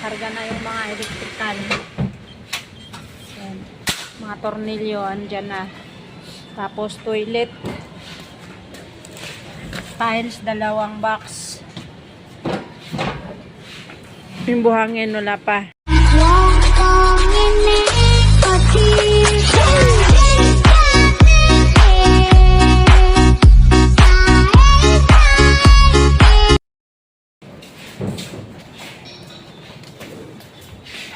Karga na yung mga electrical. Yan. Mga tornilyo, andyan na. Tapos toilet. Tiles, dalawang box. Yung buhangin, wala pa.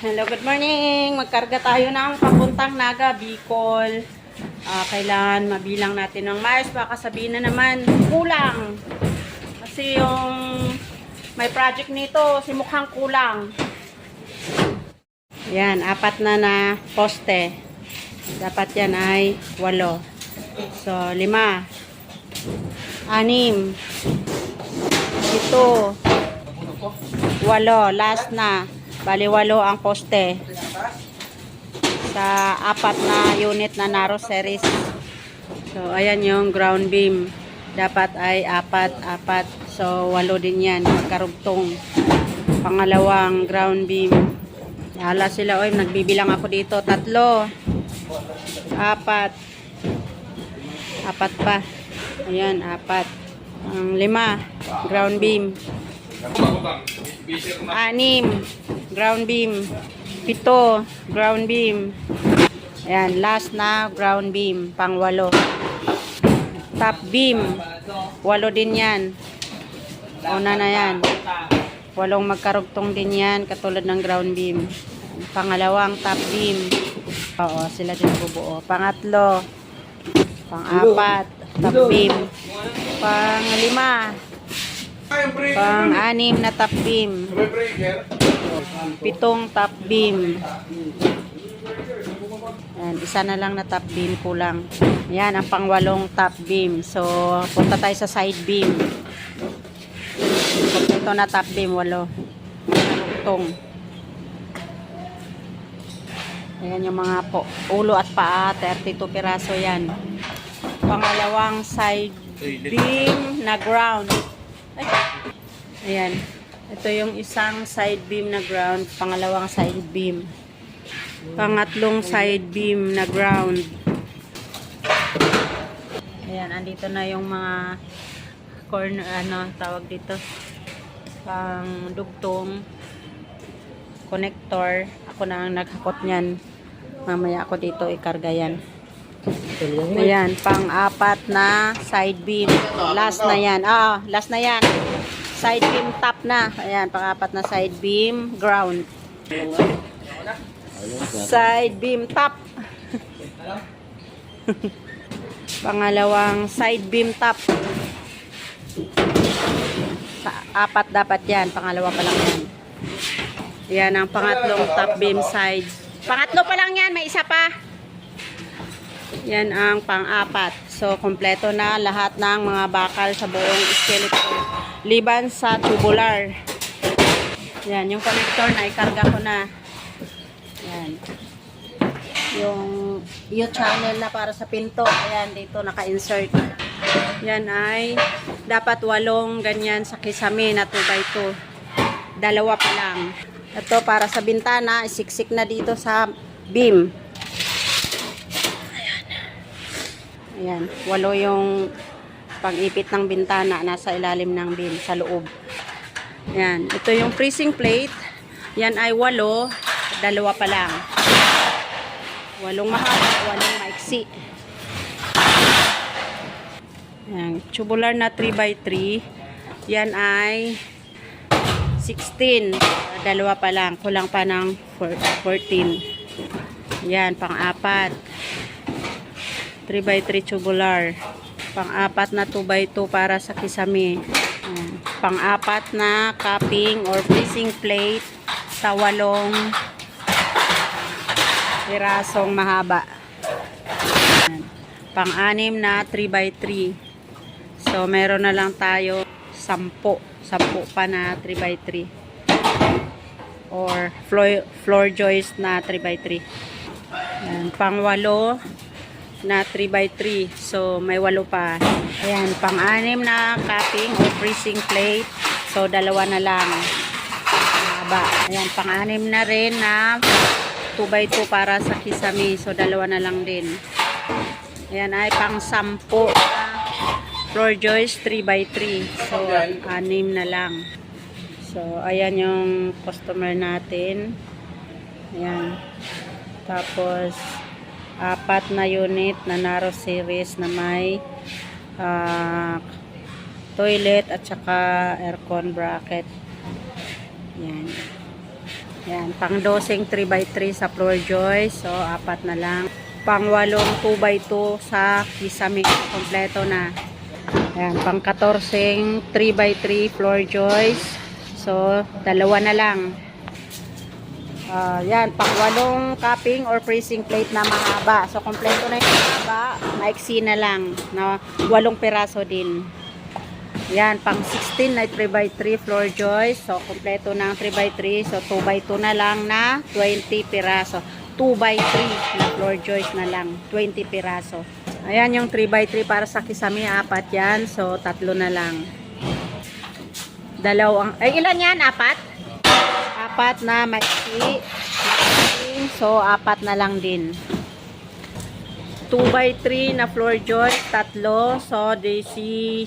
Hello, good morning. Magkarga tayo ng papuntang Naga, Bicol. Kailangan mabilang natin ng mais. Baka sabihin na naman, kulang. Kasi yung may project nito, si mukhang kulang. Yan, 4 na poste. Dapat yan ay 8. So, 5. 6. 7. 8. Last na. Bali 8 ang poste. Sa 4 na unit na Naro series. So, ayan yung ground beam. Dapat ay 4. So, 8 din yan. Magkarugtong. Pangalawang ground beam. Hala sila. Oy, nagbibilang ako dito. 3. 4. 4 pa. Ayan, 4. Ang 5. Ground beam. 6. Ground beam. 7. Ground beam. Ayan, last na ground beam. Pang 8. Top beam. 8 din yan. Una na yan. 8 magkarugtong din yan. Katulad ng ground beam. Pangalawang top beam. Oo, sila din bubuo. Pangatlo. Pang-4. Top beam. Pang-5. Pang-6 na top beam. 7 top beam. Ayan, isa na lang na top beam kulang. Ayan, ang pang-8 top beam. So, punta tayo sa side beam. Ito na top beam, 8. Tugtong. Ayan yung mga ulo at paa. 32 piraso yan. Pangalawang side beam na ground. Ayan. Ito yung isang side beam na ground. Pangalawang side beam. Pangatlong side beam na ground. Ayan. Andito na yung mga corner, tawag dito. Pang dugtong. Connector. Ako na ang naghakot niyan. Mamaya ako dito ikarga yan. Ayan. Pang-4 na side beam. Last na yan. Last na yan. Side beam top na. Ayan, pang-4 na side beam ground. Side beam top. Pangalawang side beam top. Sa 4 dapat yan. Pangalawa pa lang yan. Ayan ang pangatlong top beam side. Pangatlo pa lang yan. May isa pa. Yan ang pang-4. So, kompleto na lahat ng mga bakal sa buong skeleton. Liban sa tubular. Yan, yung connector na ikarga ko na. Yan. Yung U-channel na para sa pinto. Ayan, dito naka-insert. Yan ay dapat 8 ganyan sa kisame na 2x2. 2 pa lang. Ito para sa bintana, isiksik na dito sa beam. Ayan, 8 yung pag-ipit ng bintana nasa ilalim ng beam sa loob. Ayan, ito yung freezing plate. Yan ay 8, 2 pa lang. 8 mahaba, 8 maiksi. Ayan, tubular na 3x3. Yan ay 16, 2 pa lang. Kulang pa ng 14. Yan, pang-4. 3x3 tubular. Pang-4 na 2x2 para sa kisame. Pang-4 na cupping or freezing plate sa 8 pirasong mahaba. Pang-6 na 3x3. So, meron na lang tayo 10. 10 pa na 3x3. Or floor joist na 3x3. Pang-8 na 3x3. So, may 8 pa. Ayan, pang-6 na cupping o freezing plate. So, 2 na lang. mahaba. Ayan, pang-anim na rin na 2x2 para sa kisame. So, dalawa na lang din. Ayan ay pang-10 na floor joist 3x3. So, 6 na lang. So, ayan yung customer natin. Ayan. Tapos, 4 na unit na narrow series na may toilet at saka aircon bracket. Yan. Yan. Pang dosing 3x3 sa floor joist. So, 4 na lang. Pang 8 2x2 sa kisame. Kompleto na. Yan. Pang 14 3x3 floor joist. So, 2 na lang. Yan. Pang 8 cupping or freezing plate na mahaba. So, kompleto na yung mahaba. Maiksi na lang. Na 8 piraso din. Yan, pang 16 na 3x3 floor joist. So, kompleto ng 3x3. So, 2x2 na lang na 20 piraso. 2x3 na floor joist na lang. 20 piraso. Ayan yung 3x3 para sa kisame. 4 yan. So, 3 na lang. Ilan yan? 4? 4 na maiksi. So, 4 na lang din. 2x3 na floor joist, 3. So, DC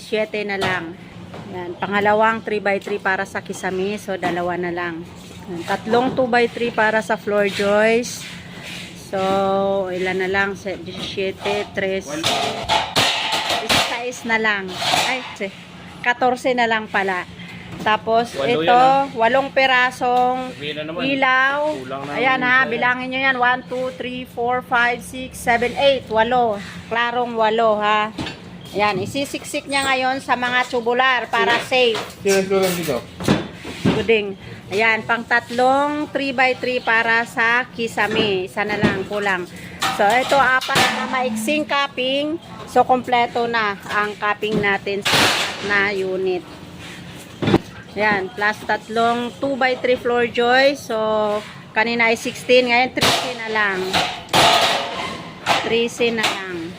7 na lang. Yan. Pangalawang 3x3 para sa kisame. So, 2 na lang. Yan. 3 2x3 para sa floor joist. So, ilan na lang? 17, 3, 16 na lang. Ay, 14 na lang pala. Tapos, ito, 8 pirasong ilaw. Ayan ha, bilangin nyo yan. 1, 2, 3, 4, 5, 6, 7, 8. 8. Klarong 8 ha. Ayan, isisiksik niya ngayon sa mga tubular para safe. Puding. Ayan, pang 3 3x3 para sa kisame. Isa na lang, kulang. So, ito 4 na maiksing cupping. So, kompleto na ang cupping natin na unit. Ayan, plus 3 2x3 floor joist. So, kanina ay 16. Ngayon, 13 na lang. 13 na lang.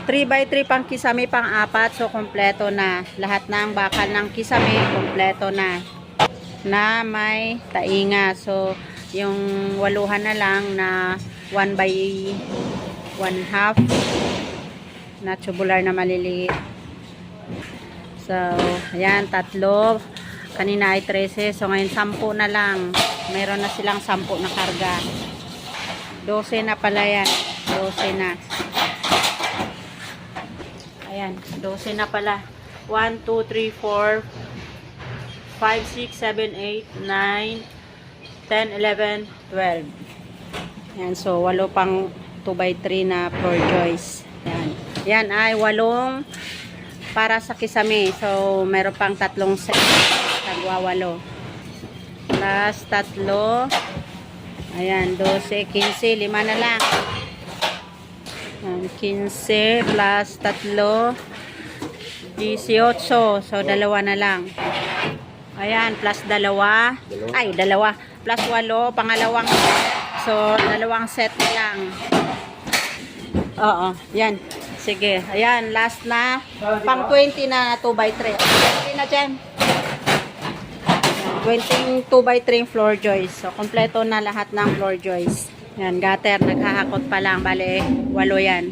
3x3 pang kisame, pang 4. So, kompleto na. Lahat ng bakal ng kisame, kompleto na. Na may tainga. So, yung 8 na lang na 1/1/2 na tubular na maliliit. So, ayan, 3. Kanina ay 13. So, ngayon 10 na lang. Meron na silang 10 na karga. 12 na pala yan. 12 na. Ayan, 12 na pala. 1, 2, 3, 4, 5, 6, 7, 8, 9, 10, 11, 12. Ayan, so 8 pang 2x3 na floor joist. Ayan. Yan ay 8 para sa kisame. So, meron pang 3 set. Tagwa 8. Plus 3. Ayan, 12, 15. 5 na lang. Ayan, 15 plus 3. 18. So, 2 na lang. Ayan, plus 2. Ay, 2. Plus 8. Pangalawang. So, 2 set na lang. Oo, yan. Sige, ayan, last na. Pang 20 na 2x3. 20 na dyan. 20 2x3 floor joist. So, kompleto na lahat ng floor joist. Yan, gutter, naghahakot pa lang. Bale, 8 yan.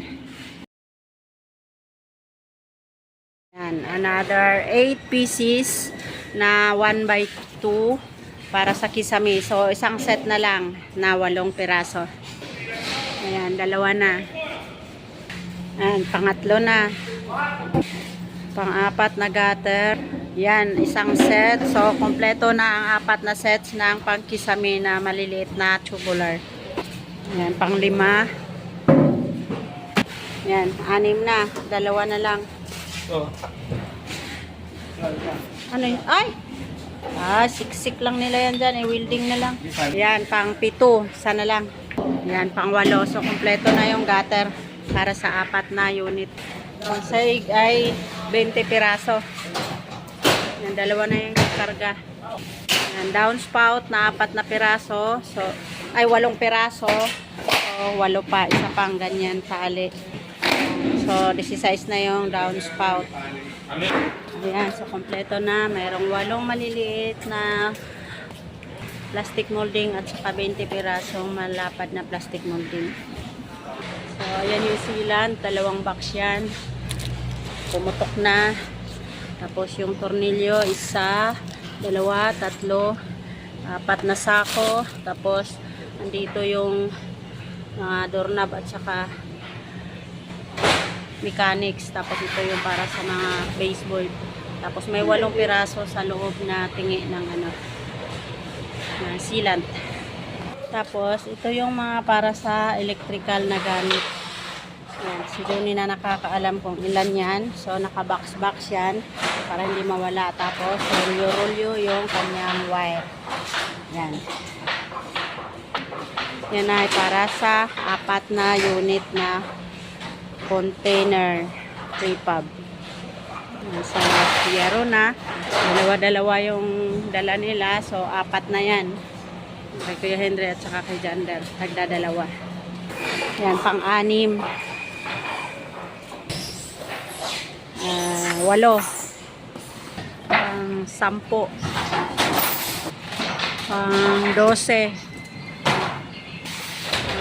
Yan, another 8 pieces na 1x2 para sa kisame. So, isang set na lang na 8 piraso. Ayan, 2 na. Ayan, pangatlo na. Pang-4 na gutter. Yan, isang set. So, kompleto na ang 4 na sets ng pangkisame na maliliit na tubular. Yan, pang-5. Yan, 6 na. 2 na lang. Ano yun? Ay! Siksik lang nila yan dyan. I-welding na lang. Yan, pang-7. Sana lang. Yan, pang-8. So, kompleto na yung gutter para sa 4 na unit. Ang saig ay 20 piraso. Yan, 2 na yung karga. Yan, downspout na 4 na piraso. So, ay 8 piraso. So, 8 pa. Isa pang ganyan paali. So, 16 na yung downspout. Ayan, so kompleto na. Mayroong 8 maliliit na plastic molding at saka 20 pirasong malapad na plastic molding. So, ayan yung sealant. Dalawang box yan. Pumutok na. Tapos yung tornilyo, isa, dalawa, tatlo, apat na sako. Tapos, andito yung doorknob at saka mechanics. Tapos ito yung para sa mga baseboard. Tapos may 8 piraso sa loob na tingi ng na sealant. Tapos ito yung mga para sa electrical na gamit. Yan, si Donnie na nakakaalam kung ilan yan. So naka-box-box yan para hindi mawala. Tapos rolyo-rolyo yung kanyang wire. Yan. Yan ay para sa 4 na unit na container prefab. Sa Piero na, dalawa-dalawa yung dala nila. So 4 na yan. Kay Kuya Henry at saka kay Jander. Nagdadalawa. Yan, pang-6. 8. Pang-10. Pang-12.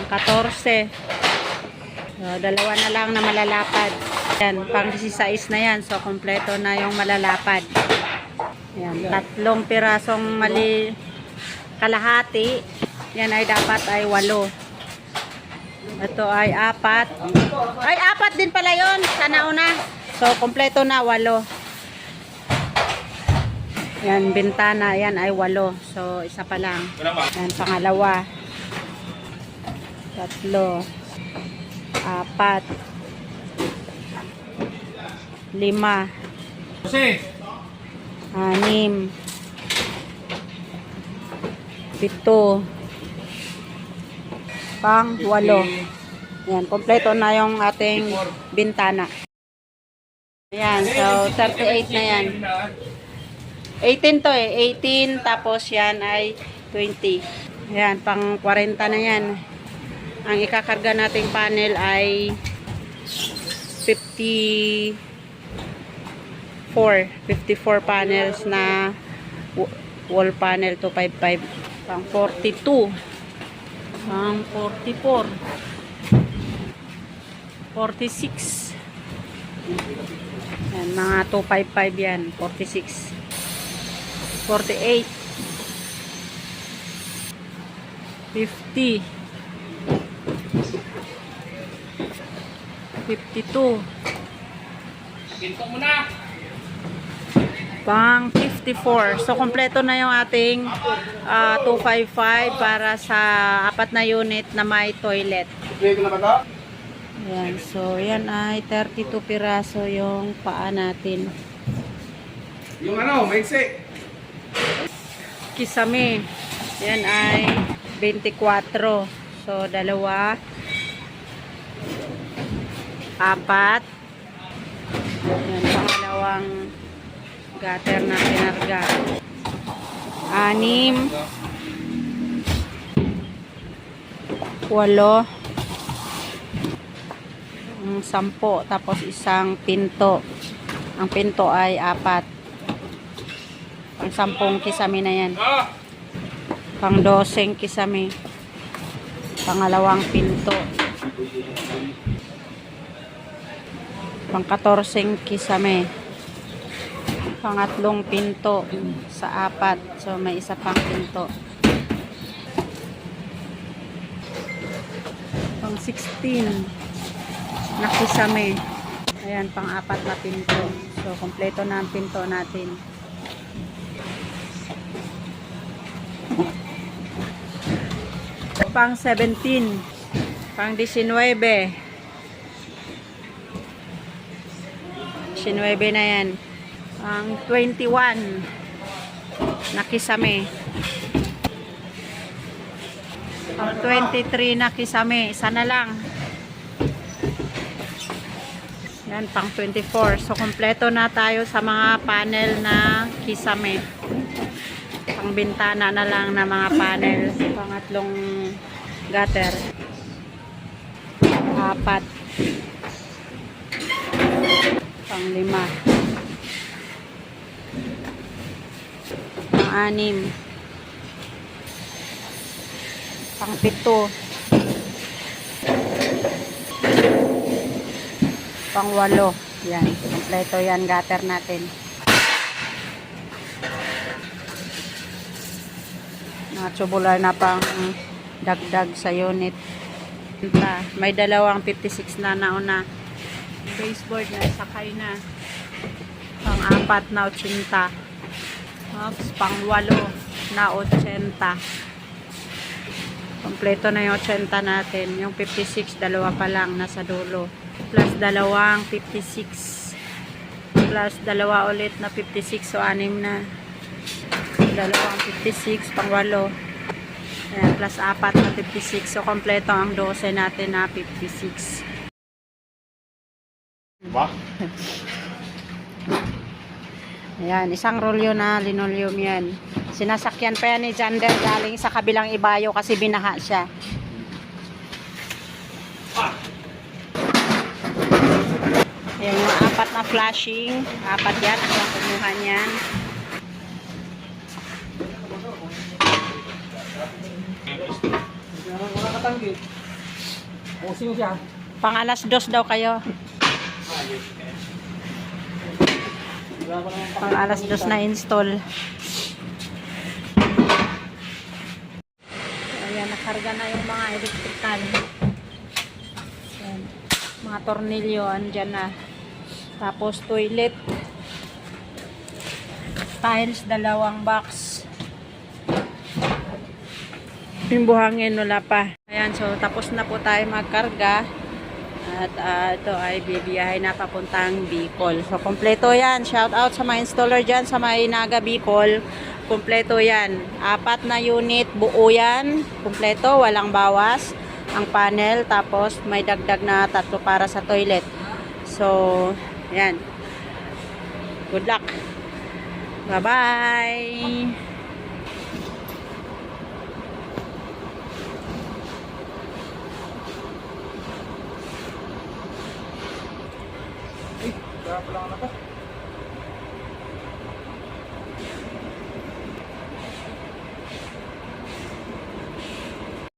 Pang-14. So, dalawa na lang na malalapad. Yan, pang-16 na yan. So, kompleto na yung malalapad. Yan, 3 pirasong kalahati. Yan ay dapat ay 8. Ito ay 4. Ay, 4 din pala yun. Sa nauna. So, kompleto na 8. Yan, bintana. Yan ay 8. So, isa pa lang. Yan, pangalawa. 3. 4. 5. 6. Pito. Pang 8. Yan, kompleto na yung ating bintana. Yan, so 38 na yan. 18 to eh. 18, tapos yan ay 20. Yan, pang 40 na yan. Ang ikakarga nating panel ay 54 panels na wall panel 255. Pang 42. Pang 44. 46. Yan, mga 255 yan. 46. 48. 50. 52. Ginto mo na. Pang 54. So, kompleto na yung ating 255 para sa 4 na unit na may toilet. Yan. So, yan ay 32 piraso yung paa natin. Yung maiksi. Kisame. Yan ay 24. So, 2, 4. Yan, pangalawang gutter na pinarga. 6. 8. 10. Tapos isang pinto. Ang pinto ay 4. Pang 10 kisame na yan. Pang 12 kisame. Pangalawang pinto. Pang 14 kisame. Pangatlong pinto sa 4. So may isa pang pinto. Pang 16 na kisame. Ayan, pang 4 na pinto. So kompleto na ang pinto natin. Pang 17. Pang 19. 19 na yan. Ang 21 nakisame. Ang 23 nakisame. Isa na lang. Yan, pang 24. So, kompleto na tayo sa mga panel na kisame. Pang bintana na lang na mga panel. Pangatlong gutter. 4. Pang 5. Pang 6. Pang-7. Pang-8. Yan, kompleto yan gutter natin. Mga tubular na pang dagdag sa unit. May dalawang 56 na nauna. Baseboard na sakay na. Pang-4 na 80. Oops, pang-8 na 80. Kompleto na yung 80 natin. Yung 56, dalawa pa lang nasa dulo. Plus dalawang 56. Plus dalawa ulit na 56. So 6 na. Dalawang 56, pang-8. Ayan, plus 4 na 56. So kompleto ang 12 natin na 56. Diba? Ayan, isang rolyo na linoleum yan. Sinasakyan pa yan ni Jander galing sa kabilang ibayo kasi binaha siya. Ayan, yung 4 na flashing. 4 yan. Ang kumuha niyan. Wala katanggi. Pusing siya. Pang 2:00 daw kayo. Pang 2:00 na install. Ayan, nakarga na yung mga electrical. Ayan, mga tornilyo, andyan na. Tapos toilet. Tiles, 2 box. Yung buhangin, wala pa. Ayan, so tapos na po tayo magkarga. At ito ay bibiyahe na papuntang Bicol. So kompleto yan. Shout out sa mga installer dyan sa may Naga Bicol. Kompleto yan. 4 na unit, buo yan. Kompleto, walang bawas. Ang panel, tapos may dagdag na 3 para sa toilet. So, yan. Good luck. Bye-bye. Kaya pala ka na ka.